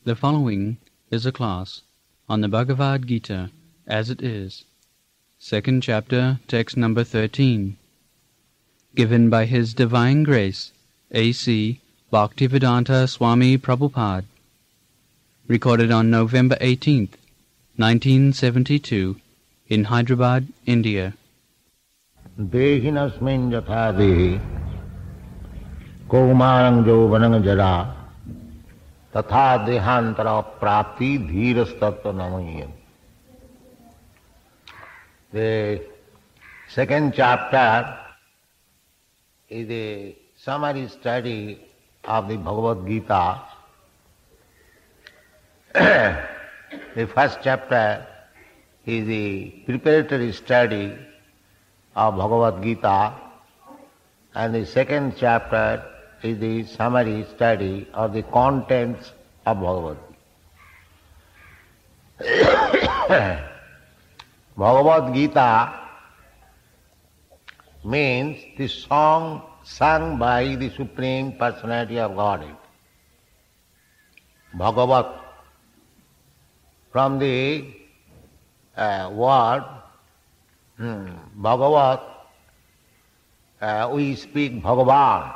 The following is a class on the Bhagavad Gita as it is, second chapter, text number 13, given by His Divine Grace, A.C. Bhaktivedanta Swami Prabhupada, recorded on November 18th, 1972, in Hyderabad, India. Dehinasmin yatha dehi kaumarang jauvanang jara tatha dehantara prapti dhirastattva namayam. The second chapter is a summary study of the Bhagavad Gita. The first chapter is the preparatory study of Bhagavad Gita, and the second chapter is the summary study of the contents of Bhagavad Gita. Bhagavad Gita means the song sung by the Supreme Personality of Godhead. Bhagavat, from the word Bhagavat, we speak Bhagavan.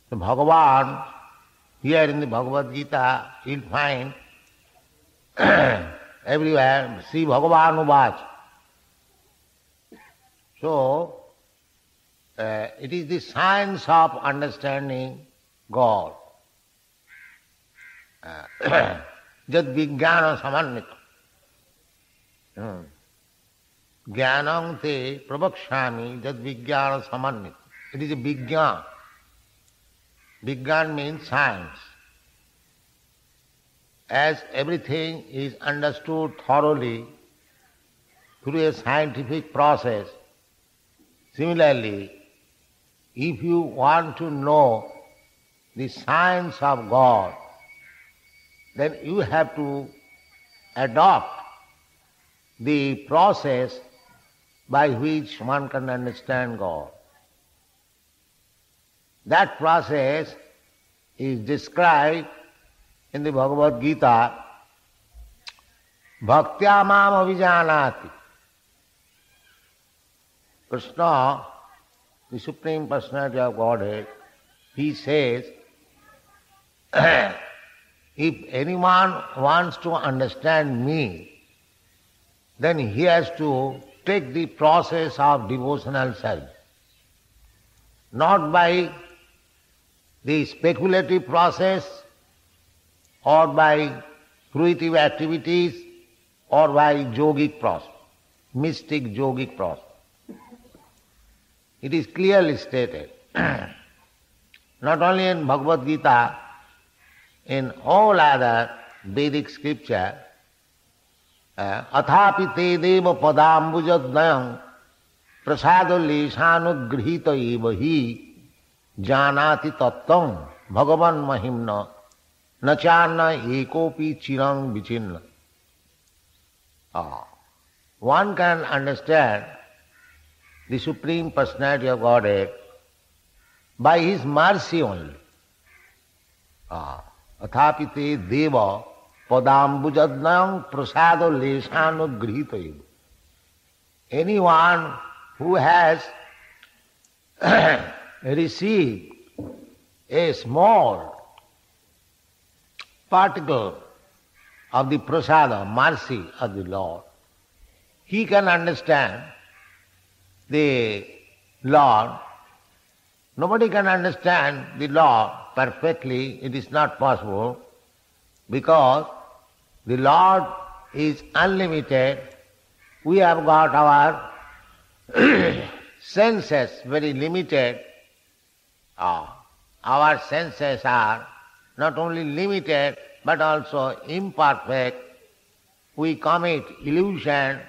So Bhagavan, here in the Bhagavad Gita, you'll find everywhere, Sri Bhagavan Uvach. So, it is the science of understanding God. Jad vijnana samannita. Jnanam te pravakshami jad vijnana samannita. It is a vijnana. Vijnana means science. As everything is understood thoroughly through a scientific process, similarly, if you want to know the science of God, then you have to adopt the process by which one can understand God. That process is described in the Bhagavad Gita, Bhaktya mam avijanati. Krishna, the Supreme Personality of Godhead, he says, if anyone wants to understand me, then he has to take the process of devotional service. Not by the speculative process, or by fruitive activities, or by yogic process, mystic yogic process. It is clearly stated, not only in Bhagavad Gita, in all other Vedic scripture, athapi te deva padambujadnayam prasado lesanugrhita eva hi janati tattam bhagavan mahimna nachana ekopi chirang vichinna. One can understand the Supreme Personality of Godhead by His mercy only. Athapi te deva padambujadnayam prasado lesanugrhita eva. Anyone who has received a small particle of the prasada, mercy of the Lord, he can understand the Lord. Nobody can understand the Lord perfectly. It is not possible, because the Lord is unlimited. We have got our senses very limited. Our senses are not only limited but also imperfect. We commit illusion,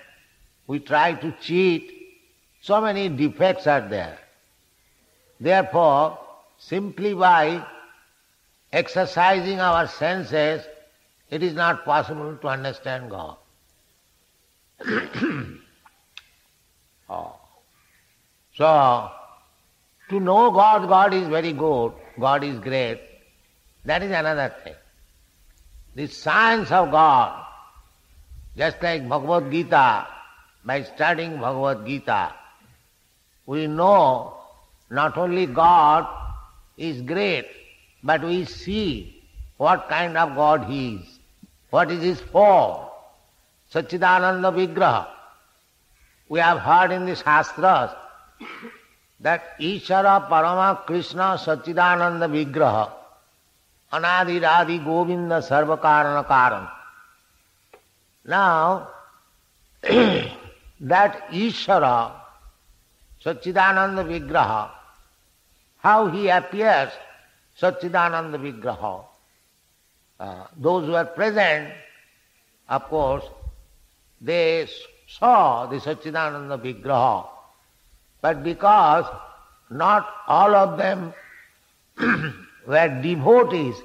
we try to cheat. So many defects are there. Therefore, simply by exercising our senses, it is not possible to understand God. So, to know God, God is very good, God is great, that is another thing. the science of God. Just like Bhagavad Gita, by studying Bhagavad Gita, we know not only God is great, but we see what kind of God He is, what is His form, Satchidananda Vigraha. We have heard in the Shastras that Ishara Parama Krishna Satchidananda Vigraha Anadi Radi Govinda Sarva Karana Karan. Now, that Ishara Satchidananda Vigraha, how he appears, Satchidananda Vigraha. Those who are present, of course, they saw the Satchidananda Vigraha, but because not all of them were devotees,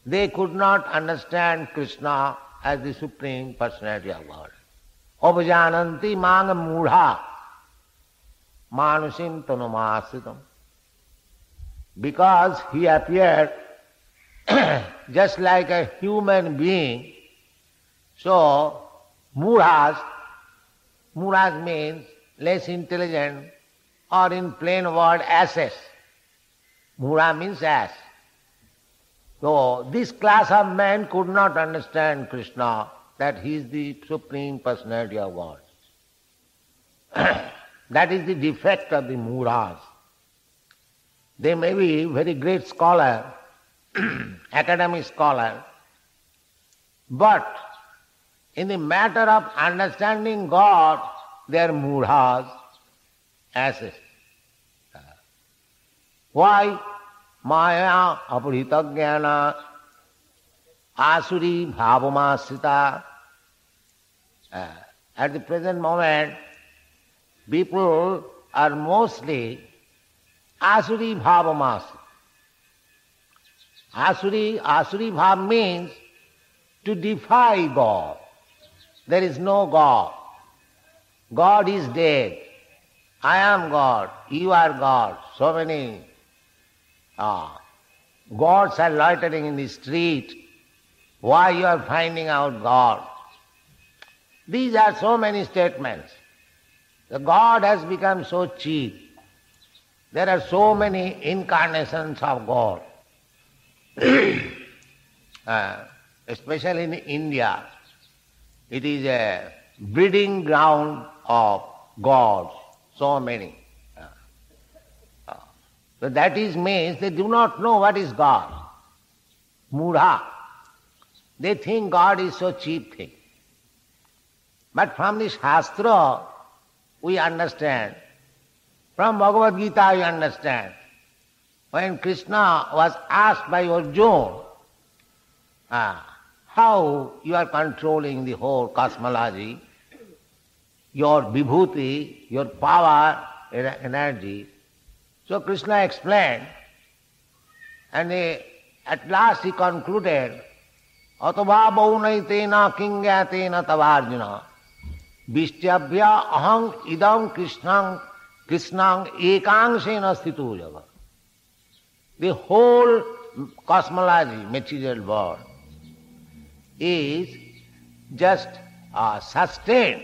they could not understand Krishna as the Supreme Personality of God. Avajananti manga mudha manusim tanumasitam. Because he appeared just like a human being, so mudhas means less intelligent, or in plain word, asses. Mudha means ass. So this class of men could not understand Krishna, that he is the Supreme Personality of God. That is the defect of the mudhas. They may be very great scholar, academic scholar, but in the matter of understanding God, they are mudhas, asses. Why? Maya apurita jnana asuri bhavamasita. At the present moment, people are mostly asuri bhavamasita. Asuri bhav means to defy God. There is no God. God is dead. I am God. You are God. So many gods are loitering in the street. Why you are finding out God? These are so many statements. The God has become so cheap. There are so many incarnations of God. Especially in India, it is a breeding ground of gods, so many. So that means they do not know what is God. Mudha. They think God is so cheap thing. But from the Shastra, we understand. From Bhagavad Gita, we understand. When Krishna was asked by Arjuna, how you are controlling the whole cosmology, your vibhuti, your power, energy. So Krishna explained, and at last he concluded, Atava baunaitena kingyatena tavarjuna Vishtyabhya aham idam krishnang ekangsena sthitu jagat. The whole cosmology, material world, is just sustained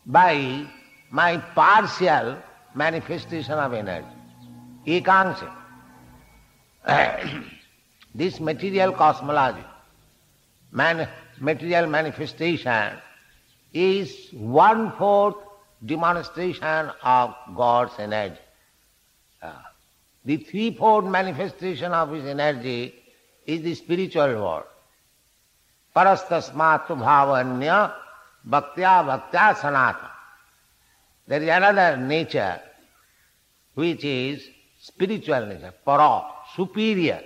by my partial manifestation of energy. Ekangsha. This material cosmology, material manifestation, is 1/4 demonstration of God's energy. The 3/4 manifestation of His energy is the spiritual world. Parastasmatu bhavanya bhaktya sanatana. There is another nature which is spiritual nature, para, superior.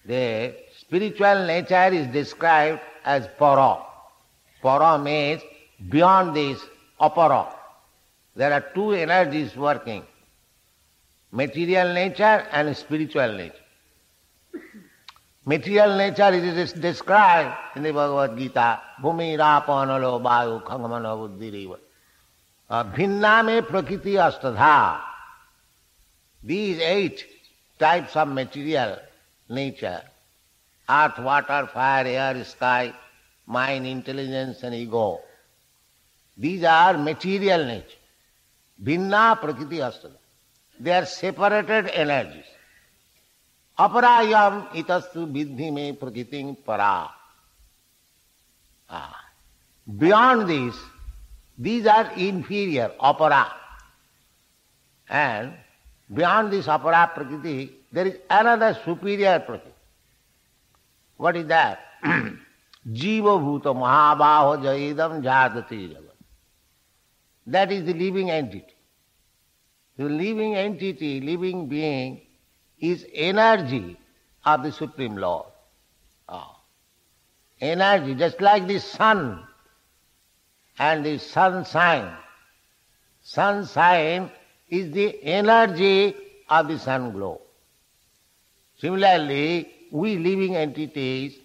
The spiritual nature is described as para. Para means beyond this, apara. There are two energies working, material nature and spiritual nature. Material nature is described in the Bhagavad Gita, bhumi rapanalo vayu khangamana buddhiriva. Bhinna me prakriti astadha. These 8 types of material nature earth, water, fire, air, sky, mind, intelligence and ego. These are material nature. Bhinna prakriti astada. They are separated energies. Aparayam itastu vidhi me prakriting para. Beyond this, these are inferior, apara. And beyond this apara prakriti, there is another superior prakriti. What is that? Jiva bhuta mahabaho jaidam jadati jagat. That is the living entity. The living entity, living being, is energy of the Supreme Lord. Energy, just like the sun and the sunshine. Sunshine is the energy of the sun glow. Similarly, we living entities,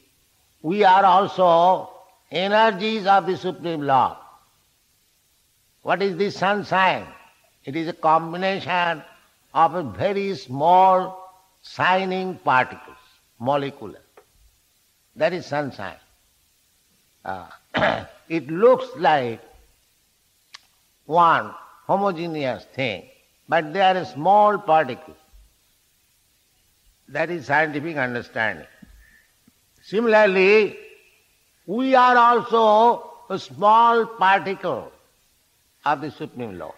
we are also energies of the Supreme Lord. What is the sunshine? It is a combination of a very small shining particles, molecular. That is sunshine. It looks like one homogeneous thing, but they are small particles. That is scientific understanding. Similarly, we are also a small particle of the Supreme Lord.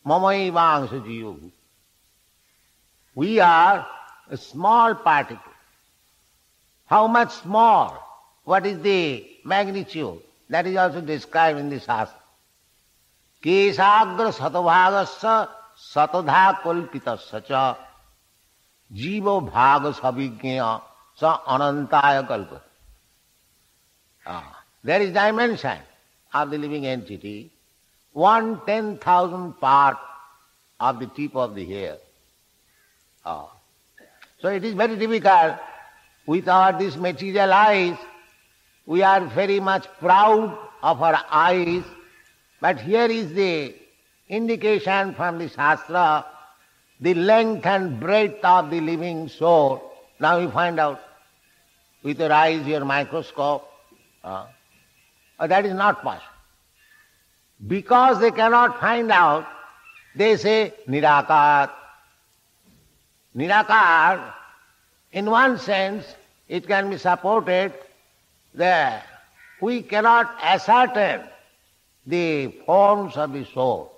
Mamaivangsha jiyogu. We are a small particle. How much small? What is the magnitude? That is also described in the Shastra. Kesagra satabhagasya satadha kalpitasya cha jiva bhaga sabhignya sa anantaya kalpata. There is dimension of the living entity, 1/10,000 part of the tip of the hair. So it is very difficult. With these material eyes, we are very much proud of our eyes, but here is the indication from the Shastra, the length and breadth of the living soul. Now you find out with your eyes, your microscope. That is not possible. Because they cannot find out, they say Nirakar. Nirakar, in one sense, it can be supported that we cannot ascertain the forms of the soul.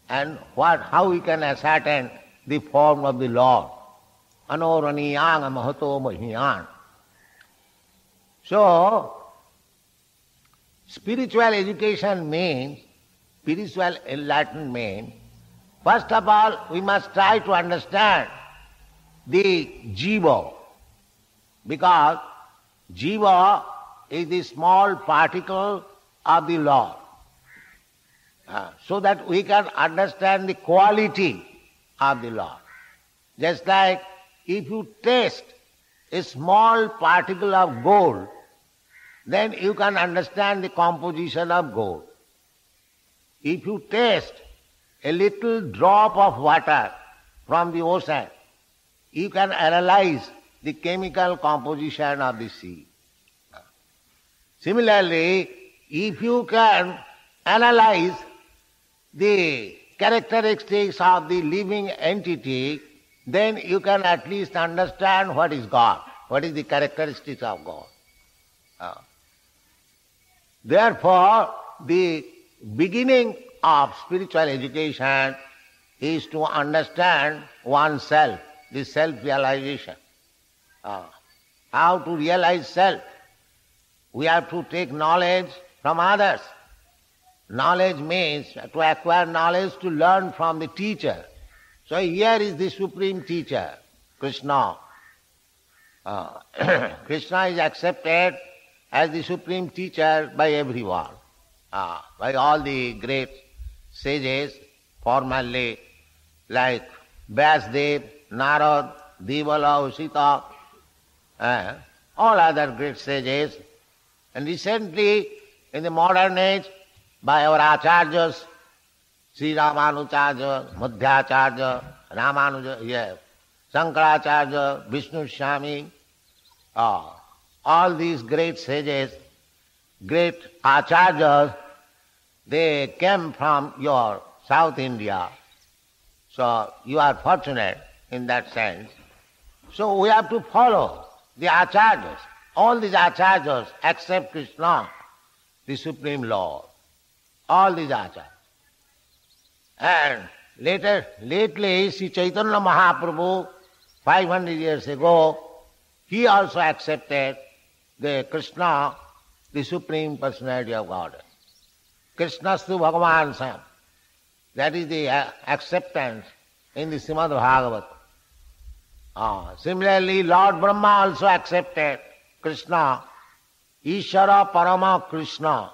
And how we can ascertain the form of the Lord. Anoraniyang mahato mahiyan. So, spiritual education means, spiritual enlightenment means, first of all, we must try to understand the jiva, because jiva is the small particle of the Lord, so that we can understand the quality of the Lord. Just like if you taste a small particle of gold, then you can understand the composition of gold. If you taste a little drop of water from the ocean, you can analyze the chemical composition of the sea. Similarly, if you can analyze the characteristics of the living entity, then you can at least understand what is God, what is the characteristics of God. Therefore, the beginning of spiritual education is to understand oneself, the self-realization. How to realize self? We have to take knowledge from others. Knowledge means to acquire knowledge, to learn from the teacher. So here is the supreme teacher, Krishna. Krishna is accepted as the supreme teacher by everyone, by all the great sages, formerly, like Vyasdev, Narad, Devala, Usita, all other great sages. And recently, in the modern age, by our acharyas, Sri Ramanujarya, Madhyacharya, Ramanuja, Shankaracharya, Vishnu Swami, all these great sages, great acharyas, they came from your South India. So you are fortunate in that sense. So we have to follow the acharyas. All these acharyas accept Krishna, the Supreme Lord. All these acharyas. And lately, Sri Chaitanya Mahaprabhu, 500 years ago, he also accepted the Krishna, the Supreme Personality of Godhead. Krishnastu Bhagavan Sam. That is the acceptance in the Srimad Bhagavatam. Similarly, Lord Brahma also accepted Krishna, Ishara Parama Krishna,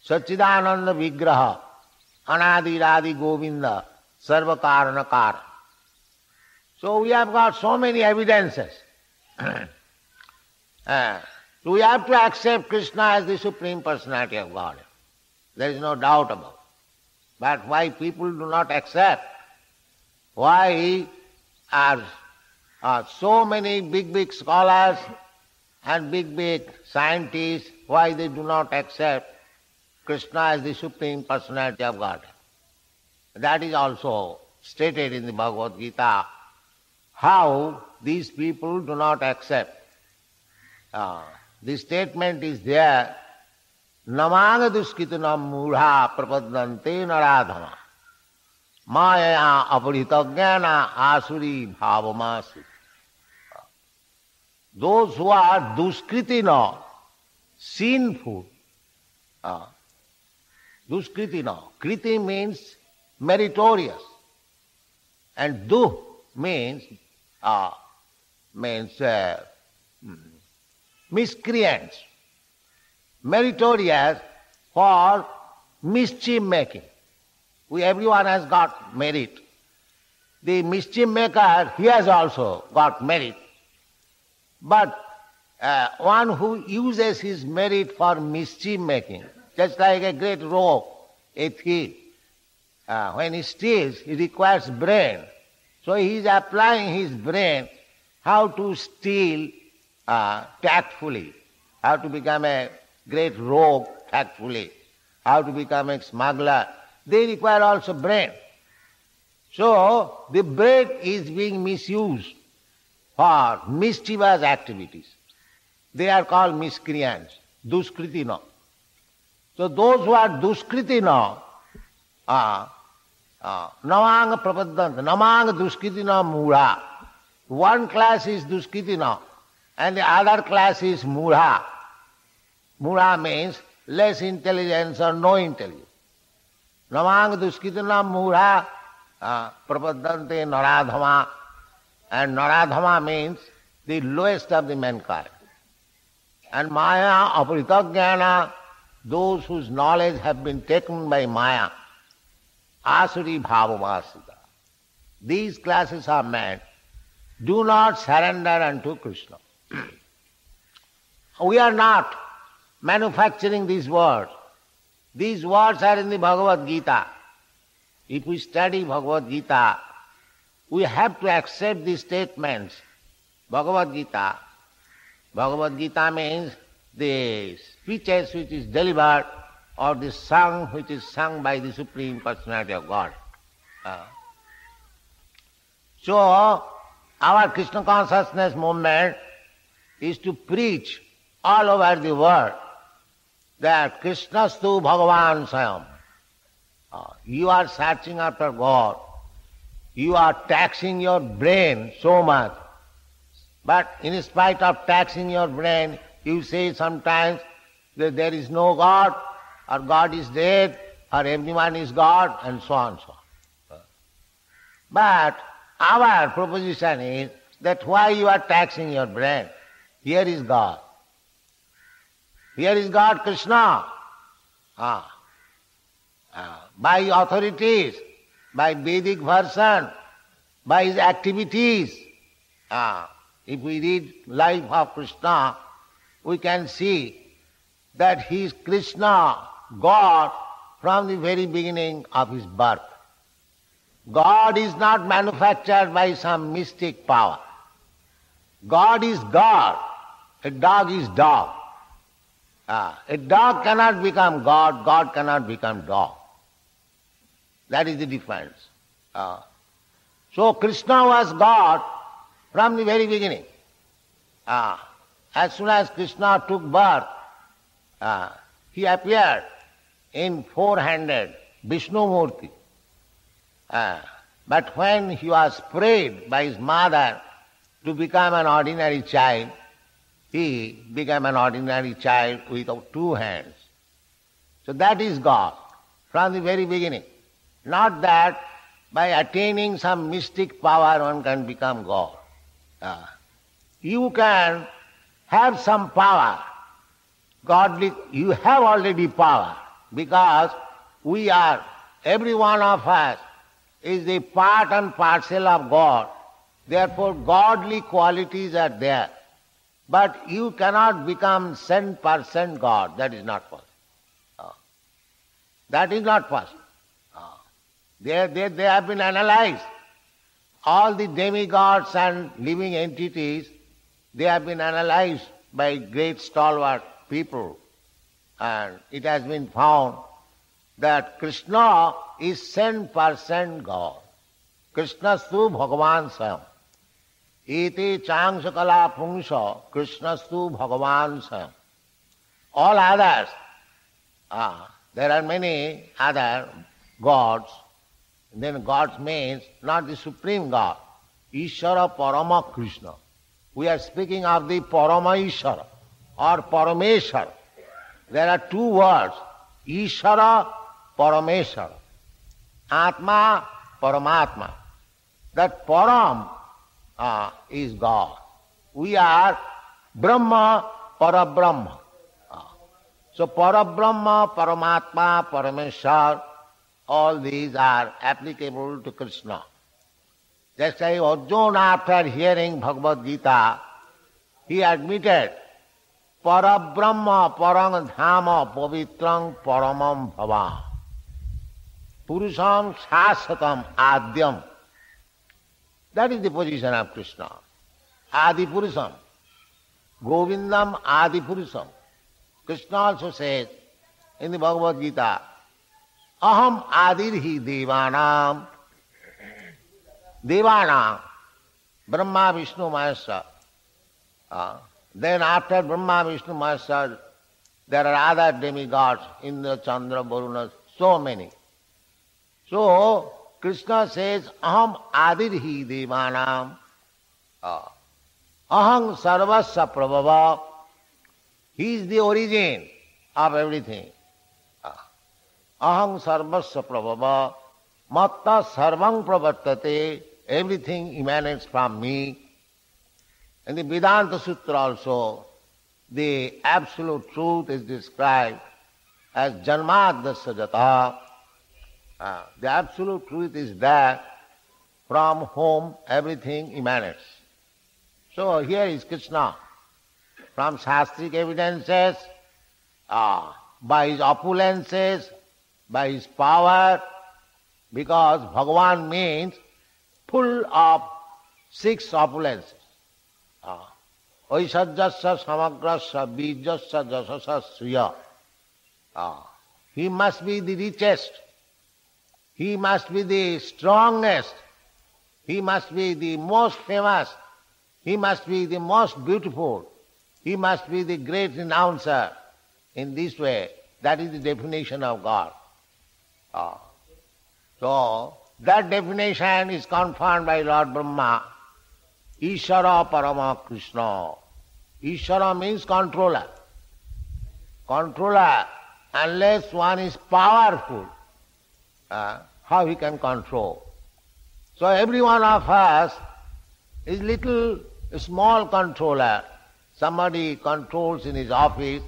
Sachidananda Vigraha, Anadi Radhi Govinda, Sarva Karana Kara. So we have got so many evidences. We have to accept Krishna as the Supreme Personality of God. There is no doubt about it. But why people do not accept? Why are so many big scholars and big scientists, why they do not accept Krishna as the Supreme Personality of God? That is also stated in the Bhagavad Gita, how these people do not accept. The statement is there, Namanga duskitanam mudha prapadante naradhama maya aparitagana asuri bhavamasu. Those who are duskritina, sinful, duskritina, kriti means meritorious, and du means miscreants, meritorious for mischief making. Everyone has got merit. The mischief maker, he has also got merit. But one who uses his merit for mischief making, just like a great rogue, a thief, when he steals, he requires brain. So he is applying his brain how to steal tactfully, how to become a great rogue tactfully, how to become a smuggler. They require also brain. So the brain is being misused for mischievous activities. They are called miscreants, duskritina. So those who are duskritina, namanga prapadanta, namanga duskritina mudha. One class is duskritina and the other class is mudha. Mudha means less intelligence or no intelligence. Namanga duskritina mudha prapadante naradhama. And naradhama means the lowest of the mankind. And maya aparitagana, those whose knowledge have been taken by maya. Asuri bhavamasita. These classes of men do not surrender unto Krishna. We are not manufacturing these words. These words are in the Bhagavad Gita. If we study Bhagavad Gita, we have to accept these statements. Bhagavad Gita. Bhagavad Gita means the speeches which is delivered or the song which is sung by the Supreme Personality of God. So, our Krishna consciousness movement is to preach all over the world that Krishnastu Bhagavan Swayam. You are searching after God. You are taxing your brain so much. But in spite of taxing your brain, you say sometimes that there is no God, or God is dead, or everyone is God, and so on and so on. But our proposition is that why you are taxing your brain? Here is God. Here is God Krishna. By authorities, by Vedic version, by his activities. If we read life of Krishna, we can see that he is Krishna, God, from the very beginning of his birth. God is not manufactured by some mystic power. God is God. A dog is dog. A dog cannot become God. God cannot become dog. That is the difference. So Krishna was God from the very beginning. As soon as Krishna took birth, he appeared in four-handed Vishnu Murti. But when he was prayed by his mother to become an ordinary child, he became an ordinary child with two hands. So that is God from the very beginning. Not that by attaining some mystic power one can become God. You can have some power. Godly, you have already power because we are, every one of us is the part and parcel of God. Therefore godly qualities are there. But you cannot become 100% God. That is not possible. That is not possible. They have been analyzed. All the demigods and living entities, they have been analyzed by great stalwart people. And it has been found that Krishna is 100% God. Krishnastu Bhagavan Swayam. Iti Changsakala Pungsha Krishnastu Bhagavan Swayam. All others, there are many other gods. Then gods means not the supreme God. Ishara Parama Krishna. We are speaking of the Parama Ishara or Parameshwara. There are two words, Ishara, Parameshwara. Atma, Paramatma. That Param is God. We are Brahma, Parabrahma. So Parabrahma, Paramatma, Parameshwar, all these are applicable to Krishna. Just like Arjuna, after hearing Bhagavad Gita, he admitted, Parabrahma, Parang Dhama, Pavitrang, Paramam Bhava. Purusham Shasatam Adyam. That is the position of Krishna. Adi Purusham. Govindam Adi Purusham. Krishna also says in the Bhagavad Gita, Aham Adirhi Devanam. Devanam. Brahma, Vishnu, Maheshwar. Then after Brahma, Vishnu, Maheshwar, there are other demigods, Indra, Chandra, Varuna, so many. So Krishna says, Aham Adirhi Devanam. Aham Sarvasya Prabhava. He is the origin of everything. Aham Sarvasya Prabhava. Matta Sarvang Pravartate. Everything emanates from me. In the Vedanta Sutra also, the absolute truth is described as Janmadasya Jata. The absolute truth is that from whom everything emanates. So here is Krishna. From Shastric evidences, by his opulences, by his power, because Bhagavan means full of 6 opulences. Aishajyasya samagrasya bijasya jasasya sriya. He must be the richest. He must be the strongest. He must be the most famous. He must be the most beautiful. He must be the great renouncer. In this way, that is the definition of God. So, that definition is confirmed by Lord Brahma. Ishara Parama Krishna. Ishara means controller. Controller, unless one is powerful, how he can control? So every one of us is little small controller. Somebody controls in his office,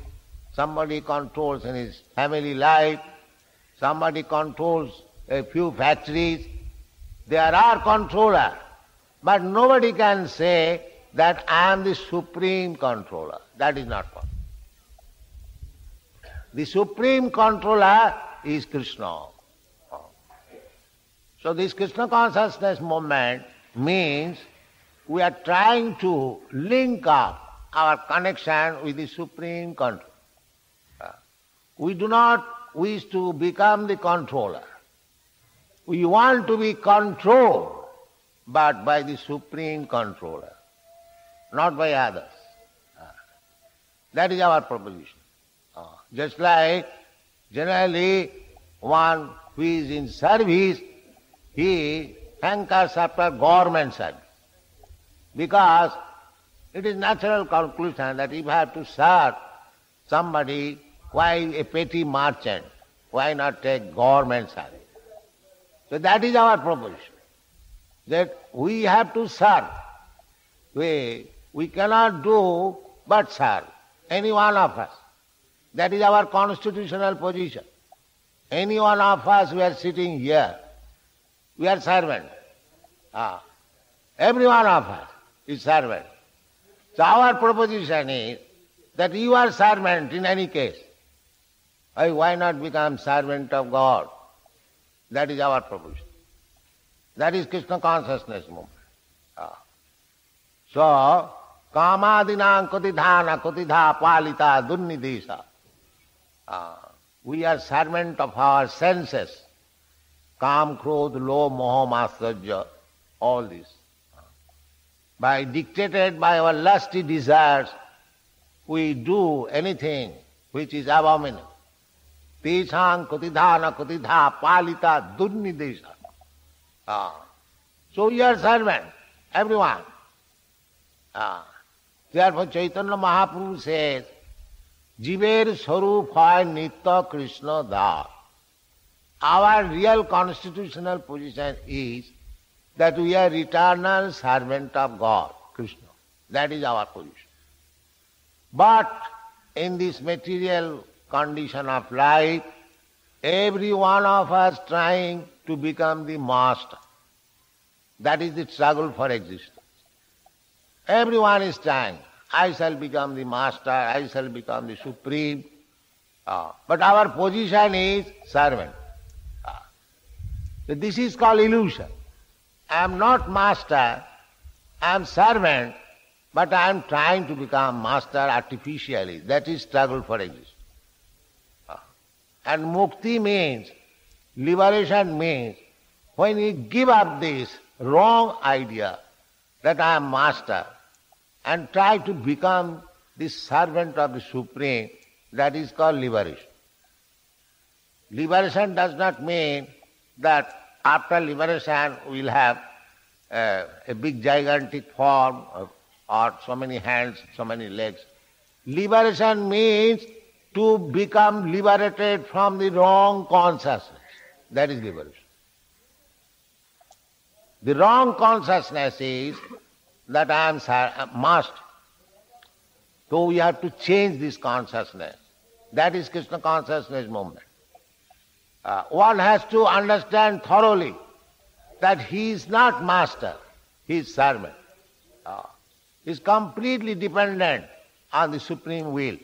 somebody controls in his family life, somebody controls a few factories. There are controllers, but nobody can say that I am the supreme controller. That is not possible. The supreme controller is Krishna. So this Krishna consciousness movement means we are trying to link up our connection with the Supreme Control. We do not wish to become the controller. We want to be controlled, but by the Supreme Controller, not by others. That is our proposition. Just like generally one who is in service, he hankers after government service. Because it is natural conclusion that if I have to serve somebody, why a petty merchant? Why not take government service? So that is our proposition, that we have to serve. We cannot do but serve, any one of us. That is our constitutional position. Any one of us who are sitting here, we are servant. Every one of us is servant. So our proposition is that you are servant in any case. Why not become servant of God? That is our proposition. That is Krishna consciousness movement. So, kamadinam kotidhana kotidha palita dunnidesa. We are servant of our senses. Kam, krodh, lo, moha, matsarya, all this. Dictated by our lusty desires, we do anything which is abominable. Teshang kotidhana kotidha palita dunnidesa. So we are servant, everyone. Therefore Chaitanya Mahaprabhu says, Jiver Sarup hoy Nitya Krishna Das. Our real constitutional position is that we are eternal servant of God, Krishna. That is our position. But in this material condition of life, every one of us trying to become the master. That is the struggle for existence. Everyone is trying. I shall become the master, I shall become the supreme. But our position is servant. So this is called illusion. I am not master, I am servant, but I am trying to become master artificially. That is struggle for existence. And mukti means, liberation means, when you give up this wrong idea that I am master and try to become the servant of the Supreme, that is called liberation. Liberation does not mean that after liberation we will have a big gigantic form or so many hands, so many legs. Liberation means to become liberated from the wrong consciousness. That is liberation. The wrong consciousness is that I am master. So we have to change this consciousness. That is Krishna consciousness movement. One has to understand thoroughly that he is not master, he is servant. He is completely dependent on the supreme will.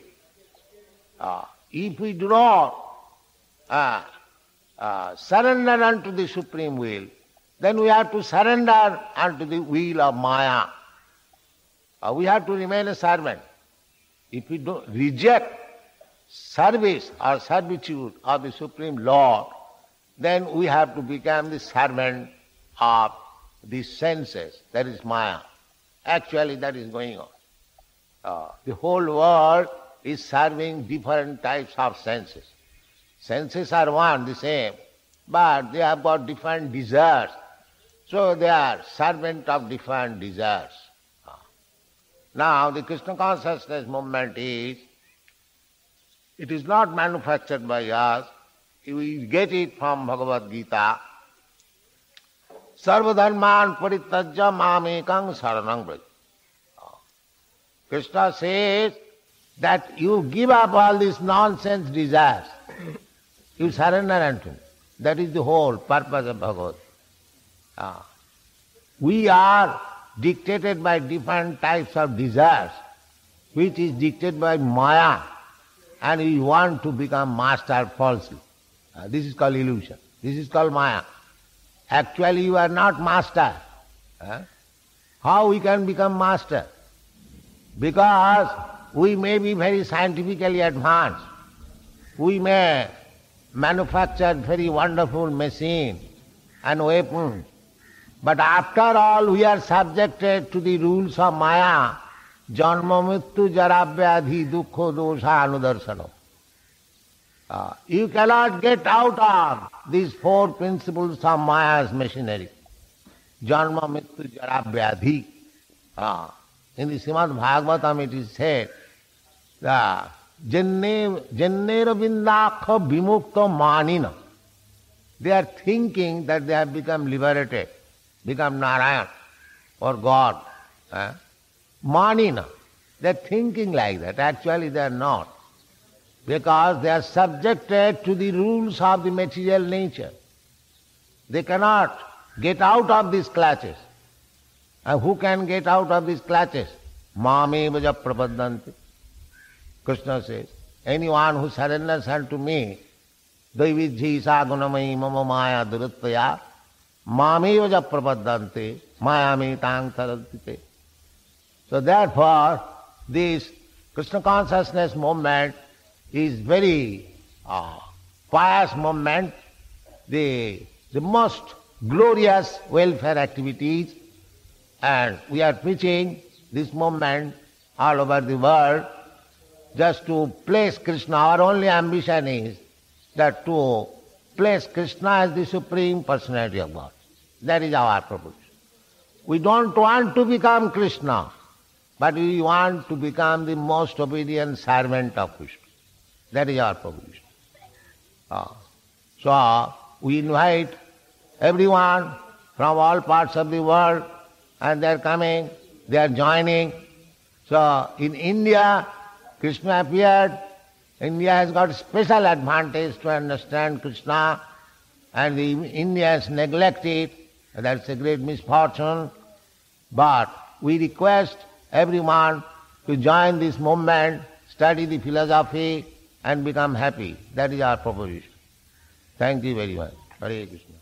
If we do not surrender unto the supreme will, then we have to surrender unto the will of Maya. We have to remain a servant. If we do reject service or servitude of the Supreme Lord, then we have to become the servant of the senses, that is Maya. Actually that is going on. The whole world is serving different types of senses. Senses are one, the same, but they have got different desires. So they are servant of different desires. Now the Krishna consciousness movement is, it is not manufactured by us, we get it from Bhagavad Gita. Sarvadharman parityajya mamekang saranang braj. Krishna says that you give up all these nonsense desires. You surrender unto me. That is the whole purpose of Bhagavad. We are dictated by different types of desires, which is dictated by Maya, and we want to become master falsely. This is called illusion. This is called Maya. Actually you are not master. How we can become master? Because we may be very scientifically advanced. We may manufacture very wonderful machine and weapons. But after all, we are subjected to the rules of Maya. Janma mrityu jara vyadhi dukkha dosha anudarsana. You cannot get out of these four principles of Maya's machinery. Janma mrityu jara vyadhi. In the Srimad Bhagavatam it is said that Jannera vindakha vimukta manina. They are thinking that they have become liberated, become Narayan or God. Manina. They are thinking like that. Actually they are not. Because they are subjected to the rules of the material nature. They cannot get out of these clutches. And who can get out of these clutches? Mameva prapadanti. Krishna says, anyone who surrenders unto me, Daividhi sagunamai mama maya durutvaya, mameva prapadanti, mayami tang tarantite. So therefore, this Krishna consciousness movement is very pious movement, the most glorious welfare activities, and we are preaching this movement all over the world just to place Krishna. Our only ambition is that to place Krishna as the Supreme Personality of God. That is our proposition. We don't want to become Krishna, but we want to become the most obedient servant of Krishna. That is our proposition. So we invite everyone from all parts of the world, and they are coming, they are joining. So in India, Krishna appeared. India has got special advantage to understand Krishna, and the Indians neglect it. That's a great misfortune. But we request everyone to join this movement, study the philosophy, and become happy. That is our proposition. Thank you very much. Hare Krishna.